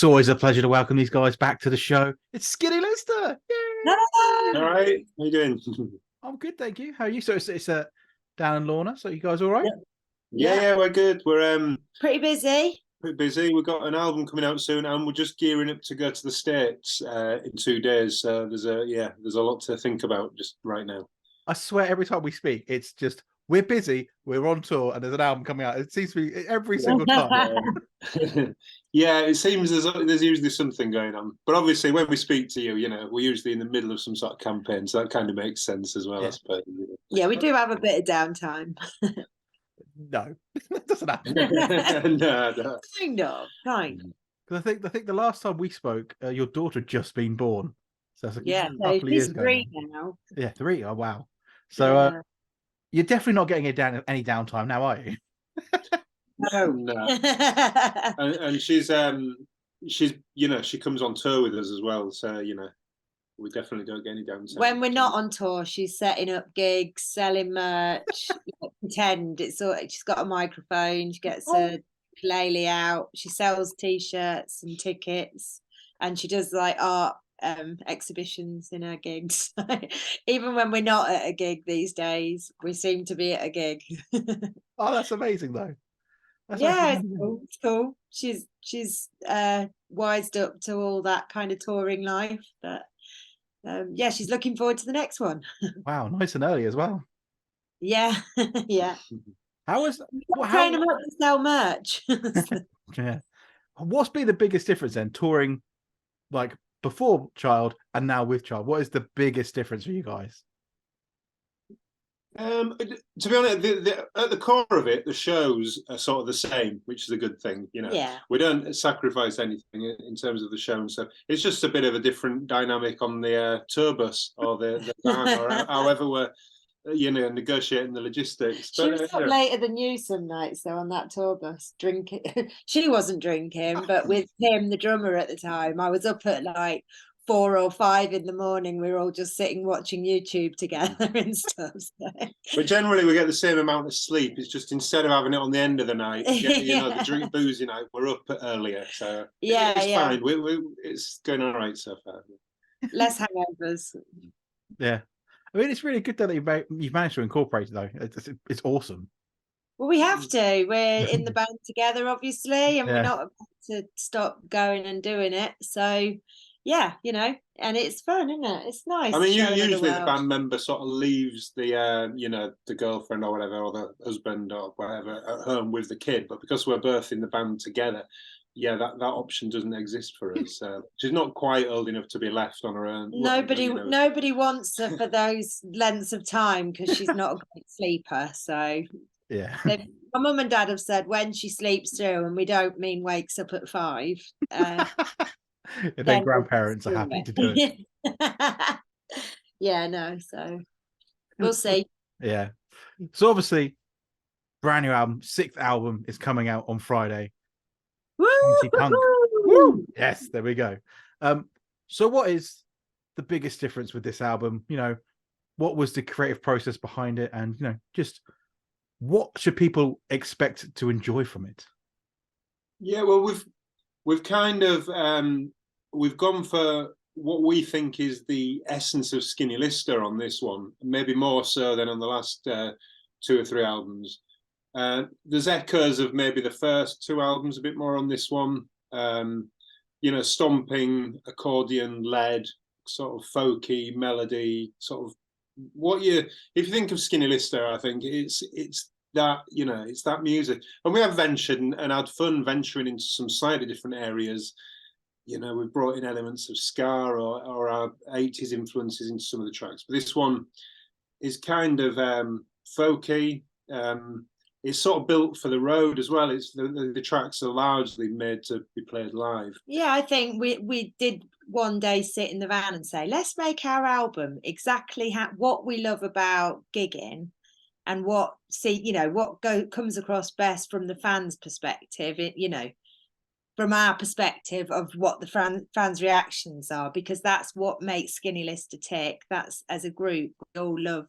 It's always a pleasure to welcome these guys back to the show. It's Skinny Lister. Yay! All right, how you doing? I'm good, thank you. How are you? So it's Dan and Lorna. So you guys all right? Yeah, we're good. We're pretty busy. pretty busy. We've got an album coming out soon, and we're just gearing up to go to the States in 2 days. So there's a lot to think about just right now. I swear, every time we speak, it's just we're busy, we're on tour, and there's an album coming out. It seems to be every single time. Yeah, it seems there's usually something going on. But obviously, when we speak to you, we're usually in the middle of some sort of campaign, so that kind of makes sense as well, Yeah. I suppose. Yeah, we do have a bit of downtime. No, that doesn't happen. No. Kind. Because I think the last time we spoke, your daughter had just been born. So that's a couple of years ago. 3 now. Yeah, 3. Oh wow. So you're definitely not getting any downtime now, are you? No. and she's she comes on tour with us as well, so we definitely don't get any downtime. When we're not on tour, she's setting up gigs, selling merch. Pretend she's got a microphone. She gets a ukulele out. She sells t-shirts and tickets, and she does like art exhibitions in her gigs. Even when we're not at a gig these days, we seem to be at a gig. Oh, that's amazing though. It's cool. She's wised up to all that kind of touring life, but she's looking forward to the next one. Wow, nice and early as well. Yeah. How is train them up to sell merch? Yeah. What's been the biggest difference then, touring like before child and now with child? What is the biggest difference for you guys? To be honest, at the core of it, the shows are sort of the same, which is a good thing. Yeah. We don't sacrifice anything in terms of the show and stuff. It's just a bit of a different dynamic on the tour bus or the van or however we're negotiating the logistics. She was up later than you some nights though on that tour bus drinking. She wasn't drinking, but with him, the drummer at the time, I was up at like 4 or 5 in the morning. We were all just sitting watching YouTube together and stuff. So. But generally, we get the same amount of sleep. It's just instead of having it on the end of the night, the drink boozy night, we're up earlier. So it's fine. It's going all right so far. Less hangovers. Yeah, I mean it's really good that you've managed to incorporate it though. It's awesome. Well, we have to. We're in the band together, obviously, and we're not about to stop going and doing it. So. Yeah, and it's fun, isn't it? It's nice. I mean, usually the band member sort of leaves the girlfriend or whatever, or the husband or whatever at home with the kid. But because we're both in the band together, that option doesn't exist for us. She's not quite old enough to be left on her own. Nobody wants her for those lengths of time because she's not a great sleeper. So yeah, my mum and dad have said when she sleeps through, and we don't mean wakes up at 5. Then grandparents are happy to do it. So we'll see. Yeah. So obviously, brand new album, 6th album is coming out on Friday. Shanty Punk. Woo! Yes, there we go. So what is the biggest difference with this album? What was the creative process behind it? And just what should people expect to enjoy from it? Yeah, well, we've kind of we've gone for what we think is the essence of Skinny Lister on this one, maybe more so than on the last 2 or 3 albums. There's echoes of maybe the first 2 albums a bit more on this one. Stomping, accordion-led, sort of folky melody, sort of if you think of Skinny Lister, I think it's that it's that music, and we have ventured and had fun venturing into some slightly different areas. We've brought in elements of ska or our 80s influences into some of the tracks, but this one is kind of folky. It's sort of built for the road as well. It's the tracks are largely made to be played live. Yeah, I think we did one day sit in the van and say, let's make our album exactly what we love about gigging. And what comes across best from the fans' perspective, from our perspective of what the fans' reactions are, because that's what makes Skinny Lister tick. That's as a group, we all love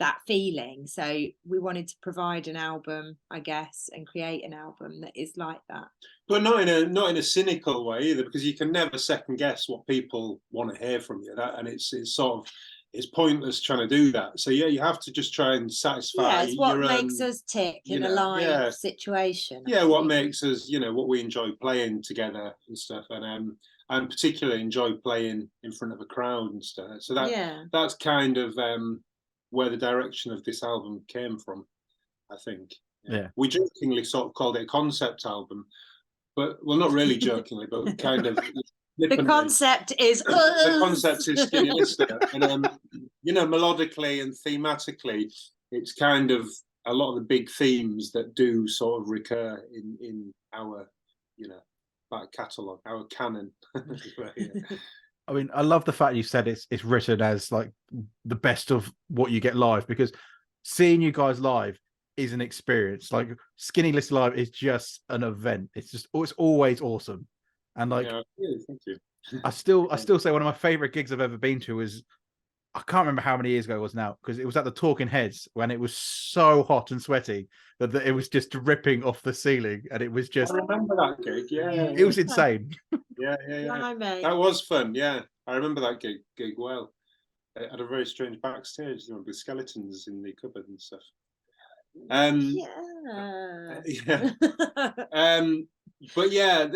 that feeling. So we wanted to provide an album, I guess, and create an album that is like that. But not in a cynical way either, because you can never second guess what people want to hear from you. And it's sort of, it's pointless trying to do that. So yeah, you have to just try and satisfy it's what your makes own, us tick in you a know, live situation. Yeah, what makes us, what we enjoy playing together and stuff, and particularly enjoy playing in front of a crowd and stuff. So that's kind of where the direction of this album came from, I think. Yeah. We jokingly sort of called it a concept album, but well, not really jokingly, but kind of. The concept is the concept is Skinny Lister, and melodically and thematically, it's kind of a lot of the big themes that do sort of recur in our, back catalogue, our canon. I mean, I love the fact you said it's written as like the best of what you get live, because seeing you guys live is an experience. Like Skinny Lister live is just an event. It's always awesome. And like, thank you. I still say one of my favorite gigs I've ever been to is, I can't remember how many years ago it was now, because it was at the Talking Heads when it was so hot and sweaty that it was just dripping off the ceiling, and it was just. I remember that gig. Yeah, it was insane. Yeah. That was fun. Yeah, I remember that gig well. It had a very strange backstage, with skeletons in the cupboard and stuff. But yeah,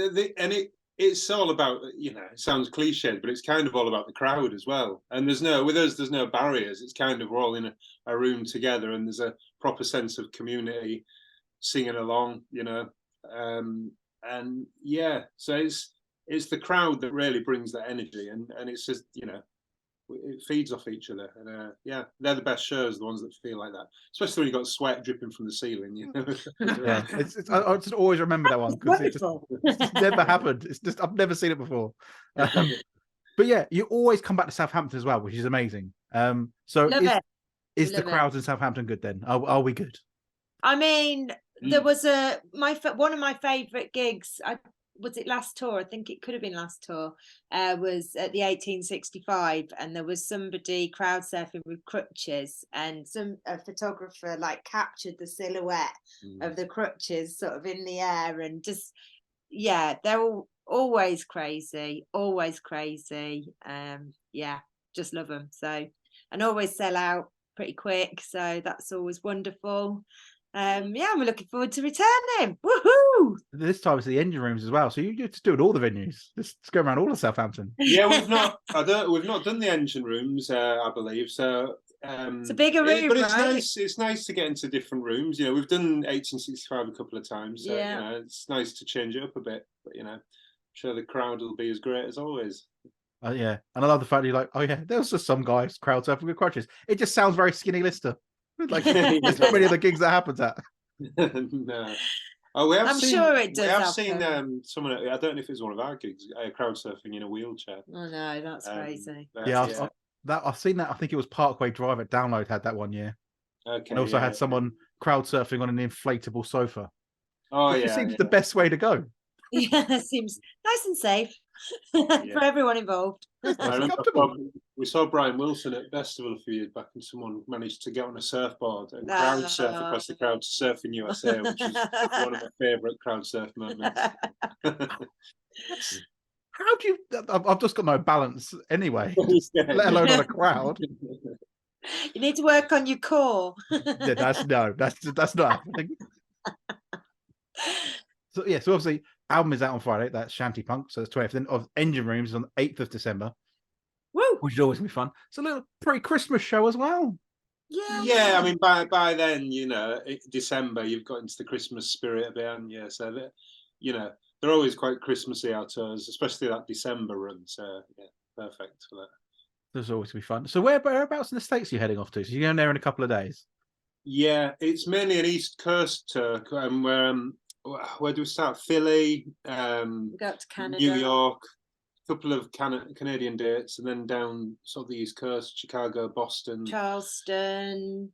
it's all about, it sounds cliched, but it's kind of all about the crowd as well. And with us, there's no barriers. It's kind of, we're all in a room together, and there's a proper sense of community, singing along, and yeah, so it's the crowd that really brings that energy, and it's just, it feeds off each other, and they're the best shows, the ones that feel like that, especially when you've got sweat dripping from the ceiling. Yeah, I just always remember that one, because it's just never happened. It's just, I've never seen it before. But yeah, you always come back to Southampton as well, which is amazing. So is the crowds in Southampton good then? Are we good? I mean, there was one of my favourite gigs. Was it last tour? I think it could have been last tour. Was at the 1865, and there was somebody crowd surfing with crutches, and a photographer like captured the silhouette of the crutches sort of in the air, and just they're always crazy, just love them. So, and always sell out pretty quick, so that's always wonderful. We're looking forward to returning. Woohoo! This time it's the engine rooms as well, so you just do it all the venues. Just go around all of Southampton. Yeah, we've not done the engine rooms, I believe. So it's a bigger room, but it's right? nice. It's nice to get into different rooms. We've done 1865 a couple of times, so it's nice to change it up a bit. But I'm sure the crowd will be as great as always. Yeah, and I love the fact you're like, oh yeah, there's just some guys crowd surfing with crutches. It just sounds very Skinny Lister. Like there's not many other gigs that happens at. No. Oh, I'm sure it does. We have seen someone. I don't know if it's one of our gigs. Crowd surfing in a wheelchair. Oh no, that's crazy. I've seen that. I think it was Parkway Drive at Download had that one year. Okay. And also had someone crowd surfing on an inflatable sofa. Oh It seems the best way to go. Yeah, it seems nice and safe for everyone involved. I remember we saw Brian Wilson at Festival a few years back, and someone managed to get on a surfboard and crowd surf across the crowd to surf in USA, which is one of my favourite crowd surf moments. How do you? I've just got no balance anyway, let alone on a crowd. You need to work on your core. That's not happening. So obviously, album is out on Friday. That's Shanty Punk. So it's 20th of Engine Rooms is on the 8th of December. Woo! Which is always be fun. It's a little pre-Christmas show as well. Yeah. I mean, by then, December, you've got into the Christmas spirit a bit, haven't you? So that, they're always quite Christmassy, our tours, especially that December run. So yeah, perfect for that. There's always be fun. So whereabouts in the States are you heading off to? So you're going there in a couple of days. Yeah, it's mainly an East Coast tour, where do we start? Philly, we go up to Canada, New York, a couple of Canadian dates, and then down sort of the East Coast, Chicago, Boston, Charleston.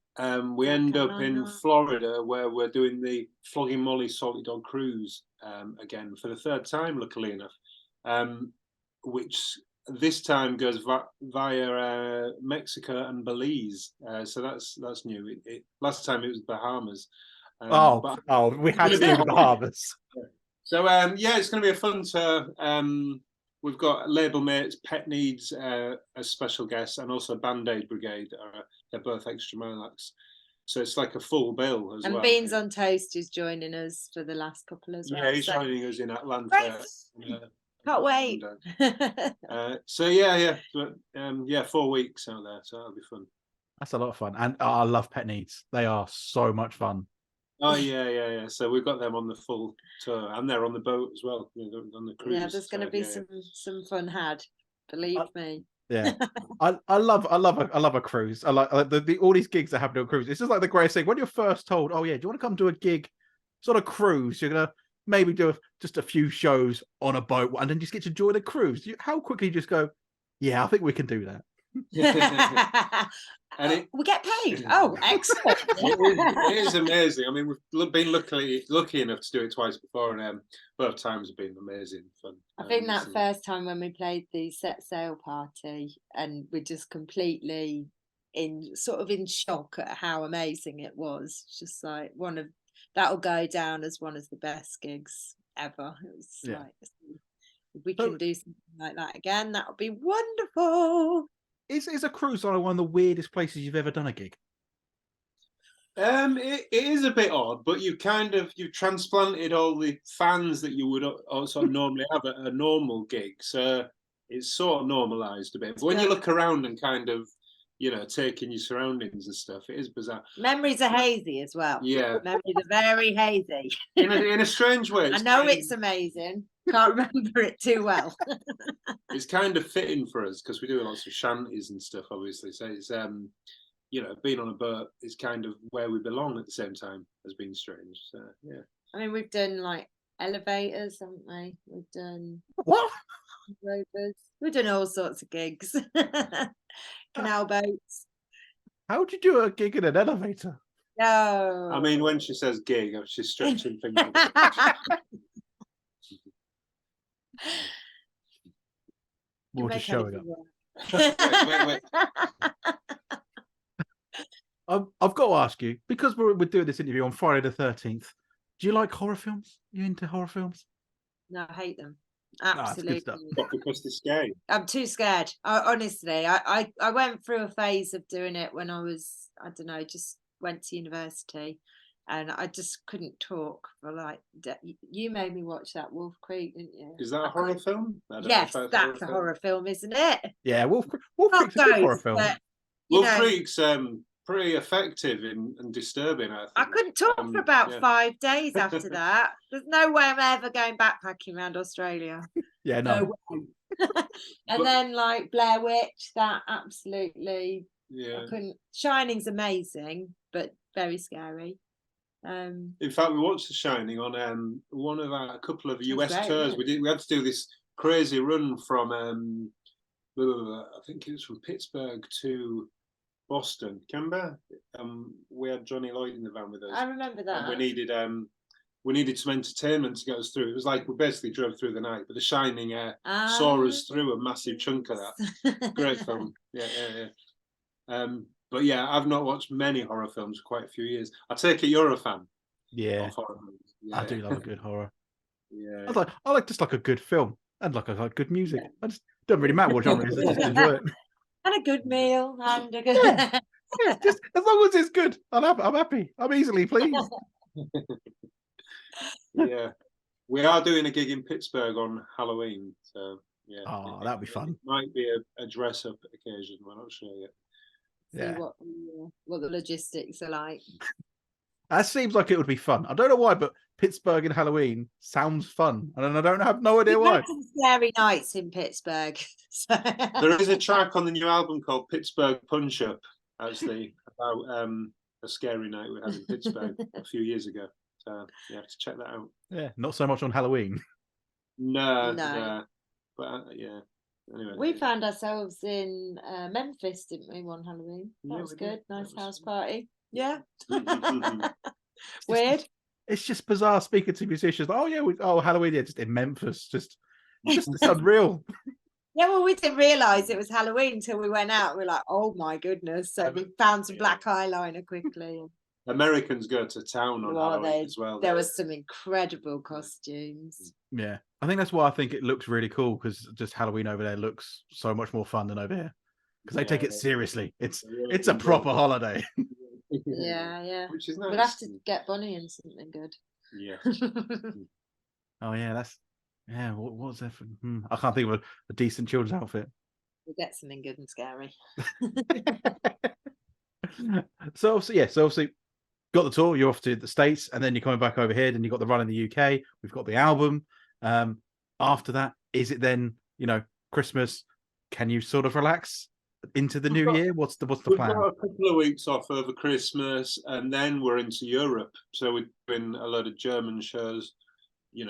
We end up in Florida, where we're doing the Flogging Molly Salty Dog Cruise again for the third time, luckily enough, which this time goes via Mexico and Belize. So that's new. Last time it was Bahamas. We had to do the Bahamas. So yeah, it's going to be a fun tour. We've got label mates, Pet Needs as special guests, and also Band-Aid Brigade. They're both extra mile acts. So it's like a full bill as well. And Beans on Toast is joining us for the last couple as well. Yeah, he's joining us in Atlanta. Can't wait. So yeah, but 4 weeks out there, so that'll be fun. That's a lot of fun, and I love Pet Needs. They are so much fun. Oh yeah. So we've got them on the full tour, and they're on the boat as well, on the cruise. Yeah, there's going to be some fun had. Believe me. Yeah, I love a cruise. I like all these gigs that happen on cruise. It's just like the greatest thing when you're first told, oh yeah, do you want to come to a gig, sort of cruise? You're gonna maybe do just a few shows on a boat, and then just get to join a cruise. How quickly you just go, yeah, I think we can do that. And we get paid. Oh, excellent! it is amazing. I mean, we've been lucky enough to do it twice before, and both times have been amazing fun. I think that first time when we played the set sail party, and we're just completely in shock at how amazing it was. Just like that'll go down as one of the best gigs ever. It was like, if we can do something like that again, that would be wonderful. Is a cruise on one of the weirdest places you've ever done a gig? It is a bit odd, but you've transplanted all the fans that you would also normally have at a normal gig, so it's sort of normalised a bit. But when you look around and kind of, take in your surroundings and stuff, it is bizarre. Memories are hazy as well. Yeah, memories are very hazy. in a strange way. I know it's amazing. Can't remember it too well. It's kind of fitting for us because we do lots of shanties and stuff, obviously. So it's being on a boat is kind of where we belong at the same time as being strange. So yeah. I mean, we've done like elevators, haven't we? We've done what? Rovers. We've done all sorts of gigs. Canal boats. How would you do a gig in an elevator? No. I mean, when she says gig, she's stretching things. More just showing up. Wait. I've got to ask you, because we're doing this interview on Friday the 13th. Do you like horror films? You into horror films? No, I hate them. Absolutely. Because they're scary. I'm too scared. Honestly, I went through a phase of doing it when I was, I don't know, just went to university, and I just couldn't talk for like. You made me watch that Wolf Creek, didn't you? Is that a horror film? Yes, that's a horror film, isn't it? Yeah, Wolf Creek's a good horror film. Wolf Creek's pretty effective and disturbing, I think. I couldn't talk for about 5 days after that. There's no way I'm ever going backpacking around Australia. Yeah, no. And then like Blair Witch, that absolutely. Yeah. I couldn't. Shining's amazing, but very scary. In fact, we watched The Shining on a couple of US tours. Yeah. We had to do this crazy run from I think it was from Pittsburgh to Boston, Canberra. We had Johnny Lloyd in the van with us. I remember that. And we needed some entertainment to get us through. It was like we basically drove through the night, but The Shining saw us through a massive chunk of that. Great film. Yeah. But yeah, I've not watched many horror films for quite a few years. I take it you're a fan. Yeah, of horror films. Yeah. I do love a good horror. Yeah, I like just like a good film and like I like good music. I just don't really matter what genre it is. I just enjoy it. And a good meal and a good. Yeah, just as long as it's good, I'm happy. I'm easily pleased. Yeah, we are doing a gig in Pittsburgh on Halloween, so yeah. Oh, that'd be fun. It might be a dress-up occasion. We're not sure yet. Yeah. See what the logistics are like. That seems like it would be fun. I don't know why, but Pittsburgh and Halloween sounds fun, and I don't have no idea why. Some scary nights in Pittsburgh. So. There is a track on the new album called Pittsburgh Punch Up, actually, about a scary night we had in Pittsburgh a few years ago. So you have to check that out. Yeah, not so much on Halloween. No. But yeah. Anyway, we found ourselves in Memphis, didn't we, one Halloween? That was good. Nice house party. Yeah. Weird. It's just bizarre speaking to musicians. Like, oh yeah, Halloween, yeah, just in Memphis. Just it's unreal. Yeah, well, we didn't realise it was Halloween until we went out. We were like, oh my goodness. So we found some black eyeliner quickly. Americans go to town on Halloween as well. There was some incredible costumes. Yeah, I think that's why I think it looks really cool, because just Halloween over there looks so much more fun than over here, because they take it seriously. It's a proper holiday. Yeah. Which is nice. We'll have to get Bonnie in something good. Yeah. Oh yeah, what was there for? I can't think of a decent children's outfit. We'll get something good and scary. So obviously got the tour, you're off to the States, and then you're coming back over here, then you've got the run in the UK, we've got the album. After that, is it then, Christmas? Can you sort of relax into the new year? What's the We've plan? got a couple of weeks off over Christmas, and then we're into Europe. So we've been a lot of German shows,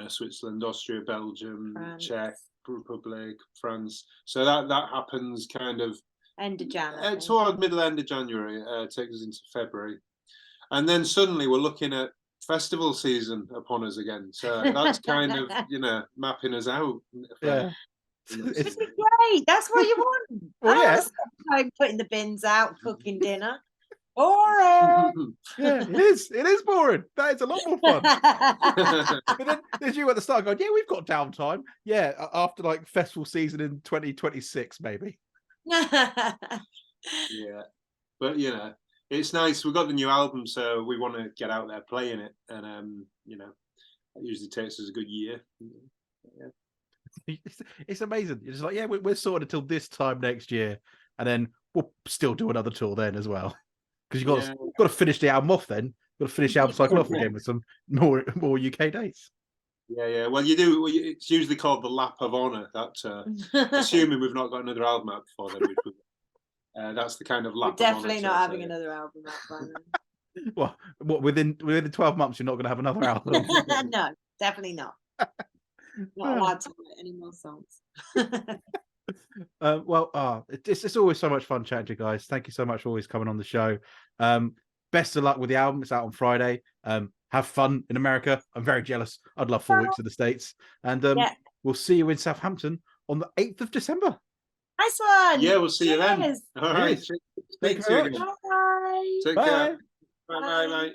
Switzerland, Austria, Belgium, France. Czech Republic, France. So that happens kind of end of January. Toward end of January, takes us into February. And then suddenly we're looking at festival season upon us again. So that's kind of, mapping us out. Yeah. It's great. That's what you want. Well, yeah. Like putting the bins out, cooking dinner. Boring. Yeah, it is. It is boring. That is a lot more fun. But then there's you at the start going, yeah, we've got downtime. Yeah, after like festival season in 2026, maybe. Yeah. But it's nice. We've got the new album, so we want to get out there playing it. And it usually takes us a good year. Yeah. It's amazing. It's just like, yeah, we're sorted until this time next year, and then we'll still do another tour then as well. Because you've got to finish the album off then. You've got to finish the album cycle off again with some more UK dates. Yeah. Well, you do. It's usually called the lap of honour. That assuming we've not got another album out before then, that's the kind of lap. We're definitely not having another album out by then. What within 12 months you're not going to have another album? No, definitely not. Not allowed to write any more songs. It's always so much fun chatting to you guys. Thank you so much for always coming on the show. Best of luck with the album. It's out on Friday. Have fun in America. I'm very jealous. I'd love 4 weeks in the States. And we'll see you in Southampton on the 8th of December. Nice one. Yeah, we'll see you then. All right. Thank you very much. Bye. Take care. Bye.